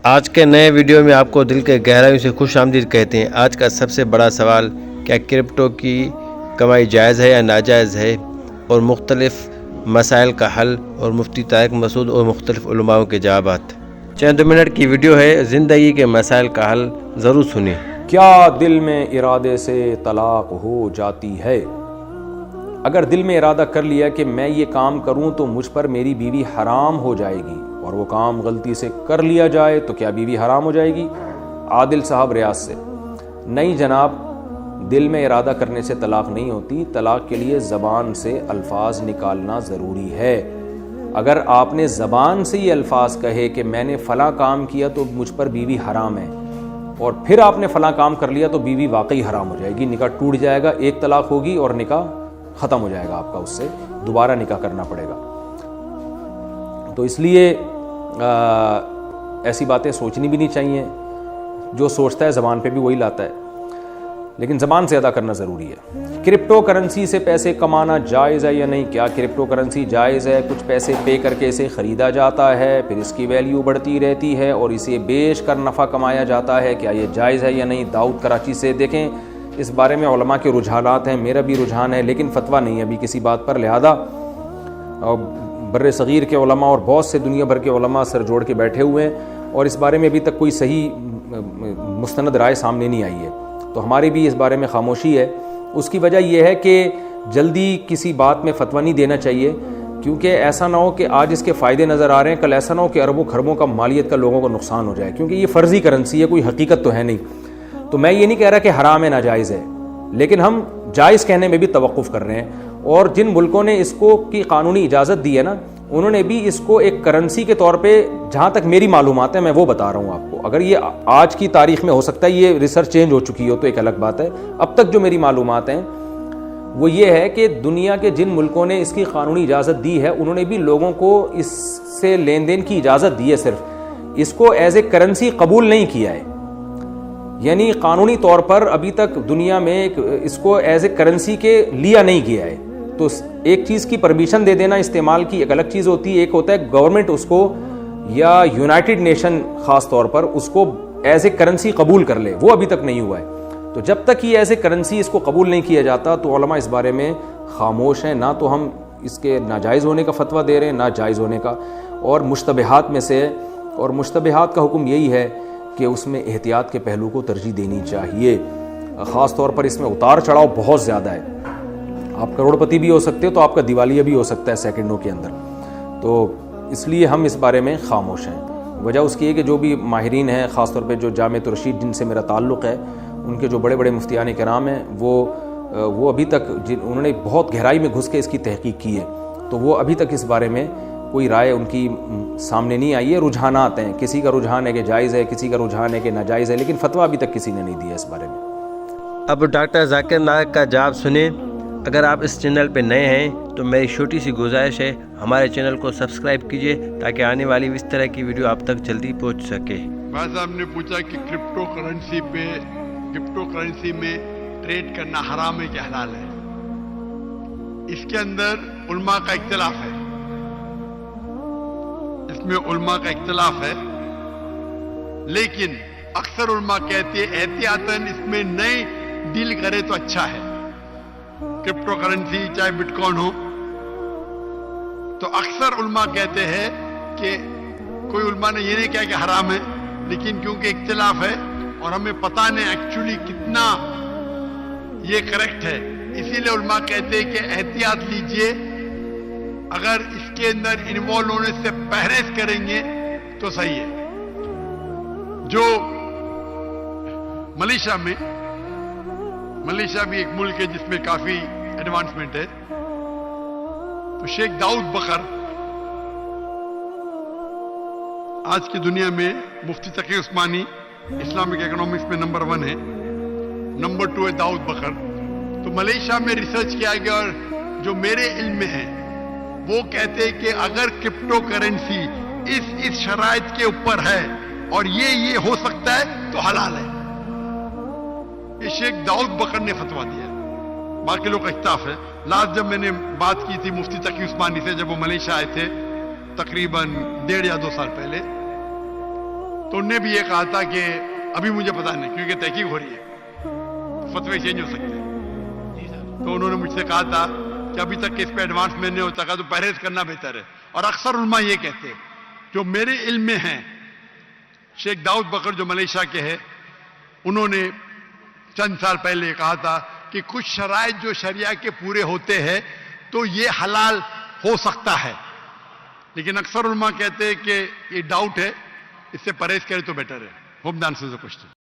آج کے نئے ویڈیو میں آپ کو دل کے گہرائیوں سے خوش آمدید کہتے ہیں۔ آج کا سب سے بڑا سوال، کیا کرپٹو کی کمائی جائز ہے یا ناجائز ہے، اور مختلف مسائل کا حل، اور مفتی طارق مسعود اور مختلف علماء کے جوابات۔ چند منٹ کی ویڈیو ہے، زندگی کے مسائل کا حل ضرور سنیں۔ کیا دل میں ارادے سے طلاق ہو جاتی ہے؟ اگر دل میں ارادہ کر لیا کہ میں یہ کام کروں تو مجھ پر میری بیوی حرام ہو جائے گی، اور وہ کام غلطی سے کر لیا جائے تو کیا بیوی حرام ہو جائے گی؟ عادل صاحب ریاض سے۔ نہیں جناب، دل میں ارادہ کرنے سے طلاق نہیں ہوتی، طلاق کے لیے زبان سے الفاظ نکالنا ضروری ہے۔ اگر آپ نے زبان سے یہ الفاظ کہے کہ میں نے فلاں کام کیا تو مجھ پر بیوی حرام ہے، اور پھر آپ نے فلاں کام کر لیا تو بیوی واقعی حرام ہو جائے گی، نکاح ٹوٹ جائے گا، ایک طلاق ہوگی اور نکاح ختم ہو جائے گا آپ کا، اس سے دوبارہ نکاح کرنا پڑے گا۔ تو اس لیے ایسی باتیں سوچنی بھی نہیں چاہیے، جو سوچتا ہے زبان پہ بھی وہی لاتا ہے، لیکن زبان سے ادا کرنا ضروری ہے۔ کرپٹو کرنسی سے پیسے کمانا جائز ہے یا نہیں؟ کیا کرپٹو کرنسی جائز ہے؟ کچھ پیسے پے کر کے اسے خریدا جاتا ہے، پھر اس کی ویلیو بڑھتی رہتی ہے اور اسے بیچ کر نفع کمایا جاتا ہے، کیا یہ جائز ہے یا نہیں؟ داؤد کراچی سے۔ دیکھیں، اس بارے میں علماء کے رجحانات ہیں، میرا بھی رجحان ہے، لیکن فتویٰ نہیں ہے ابھی کسی بات پر، لہذا بر صغیر کے علماء اور بہت سے دنیا بھر کے علماء سر جوڑ کے بیٹھے ہوئے ہیں، اور اس بارے میں ابھی تک کوئی صحیح مستند رائے سامنے نہیں آئی ہے، تو ہماری بھی اس بارے میں خاموشی ہے۔ اس کی وجہ یہ ہے کہ جلدی کسی بات میں فتویٰ نہیں دینا چاہیے، کیونکہ ایسا نہ ہو کہ آج اس کے فائدے نظر آ رہے ہیں، کل ایسا نہ ہو کہ اربوں خربوں کا مالیت کا لوگوں کو نقصان ہو جائے، کیونکہ یہ فرضی کرنسی ہے، کوئی حقیقت تو ہے نہیں۔ تو میں یہ نہیں کہہ رہا کہ حرام ہے ناجائز ہے، لیکن ہم جائز کہنے میں بھی توقف کر رہے ہیں، اور جن ملکوں نے اس کو کی قانونی اجازت دی ہے نا، انہوں نے بھی اس کو ایک کرنسی کے طور پہ، جہاں تک میری معلومات ہے میں وہ بتا رہا ہوں آپ کو، اگر یہ آج کی تاریخ میں ہو سکتا ہے یہ ریسرچ چینج ہو چکی ہو تو ایک الگ بات ہے، اب تک جو میری معلومات ہیں وہ یہ ہے کہ دنیا کے جن ملکوں نے اس کی قانونی اجازت دی ہے، انہوں نے بھی لوگوں کو اس سے لین دین کی اجازت دی ہے، صرف اس کو ایز اے کرنسی قبول نہیں کیا ہے، یعنی قانونی طور پر ابھی تک دنیا میں اس کو ایز اے کرنسی کے لیا نہیں گیا ہے۔ تو ایک چیز کی پرمیشن دے دینا استعمال کی ایک الگ چیز ہوتی ہے، ایک ہوتا ہے گورنمنٹ اس کو یا یونائٹڈ نیشن خاص طور پر اس کو ایز اے کرنسی قبول کر لے، وہ ابھی تک نہیں ہوا ہے۔ تو جب تک یہ ایز اے کرنسی اس کو قبول نہیں کیا جاتا تو علماء اس بارے میں خاموش ہیں، نہ تو ہم اس کے ناجائز ہونے کا فتویٰ دے رہے ہیں، نہ جائز ہونے کا، اور مشتبہات میں سے، اور مشتبہات کا حکم یہی ہے کہ اس میں احتیاط کے پہلو کو ترجیح دینی چاہیے، خاص طور پر اس میں اتار چڑھاؤ بہت زیادہ ہے، آپ کروڑ پتی بھی ہو سکتے ہو تو آپ کا دیوالیہ بھی ہو سکتا ہے سیکنڈوں کے اندر، تو اس لیے ہم اس بارے میں خاموش ہیں۔ وجہ اس کی ہے کہ جو بھی ماہرین ہیں، خاص طور پہ جو جامعۃ الرشید جن سے میرا تعلق ہے، ان کے جو بڑے بڑے مفتیان کرام ہیں، وہ ابھی تک انہوں نے بہت گہرائی میں گھس کے اس کی تحقیق کی ہے، تو وہ ابھی تک اس بارے میں کوئی رائے ان کی سامنے نہیں آئی ہے۔ رجحانات ہیں، کسی کا رجحان ہے کہ جائز ہے، کسی کا رجحان ہے کہ ناجائز ہے، لیکن فتویٰ ابھی تک کسی نے نہیں دیا اس بارے میں۔ اب ڈاکٹر ذاکر نائک کا جواب سنیں۔ اگر آپ اس چینل پہ نئے ہیں تو میری چھوٹی سی گزارش ہے، ہمارے چینل کو سبسکرائب کیجئے تاکہ آنے والی اس طرح کی ویڈیو آپ تک جلدی پہنچ سکے۔ بھائی صاحب نے پوچھا کہ کرپٹو کرنسی میں ٹریڈ کرنا حرام ہے کہ حلال ہے؟ اس کے اندر علماء کا اختلاف ہے، اس میں علماء کا اختلاف ہے، لیکن اکثر علماء کہتے ہیں احتیاطاً اس میں نئے ڈیل کرے تو اچھا ہے۔ کرپٹو کرنسی چاہے بٹ کائن ہو، تو اکثر علماء کہتے ہیں کہ کوئی علماء نے یہ نہیں کہا کہ حرام ہے، لیکن کیونکہ اختلاف ہے اور ہمیں پتہ نہیں ایکچولی کتنا یہ کریکٹ ہے، اسی لیے علماء کہتے ہیں کہ احتیاط لیجئے، اگر اس کے اندر انوالو ہونے سے پرہیز کریں گے تو صحیح ہے۔ جو ملیشیا بھی ایک ملک ہے جس میں کافی ایڈوانسمنٹ ہے، تو شیخ داؤد بکر آج کی دنیا میں مفتی تقی عثمانی اسلامک اکنامکس میں نمبر 1 ہے، نمبر 2 ہے داؤد بکر۔ تو ملیشیا میں ریسرچ کیا گیا اور جو میرے علم میں ہے وہ کہتے ہیں کہ اگر کرپٹو کرنسی اس شرائط کے اوپر ہے اور یہ ہو سکتا ہے تو حلال ہے۔ یہ شیخ داؤد بکر نے فتویٰ دیا، باقی لوگ کا اختلاف ہے۔ لاسٹ جب میں نے بات کی تھی مفتی تقی عثمانی سے، جب وہ ملیشیا آئے تھے تقریباً 1.5 یا 2 سال پہلے، تو انہوں نے بھی یہ کہا تھا کہ ابھی مجھے پتا نہیں کیونکہ تحقیق ہو رہی ہے، فتوے چینج ہو سکتے ہیں، تو انہوں نے مجھ سے کہا تھا کہ ابھی تک اس پہ ایڈوانس میں نہیں ہو سکا تو پرہیز کرنا بہتر ہے. اور اکثر علماء یہ کہتے ہیں جو میرے علم میں ہیں، شیخ داؤد بکر جو ملیشیا کے ہیں، انہوں نے چند سال پہلے کہا تھا کہ کچھ شرائط جو شریعہ کے پورے ہوتے ہیں تو یہ حلال ہو سکتا ہے، لیکن اکثر علماء کہتے ہیں کہ یہ ڈاؤٹ ہے، اس سے پرہیز کرے تو بیٹر ہے. Hope the answers the question.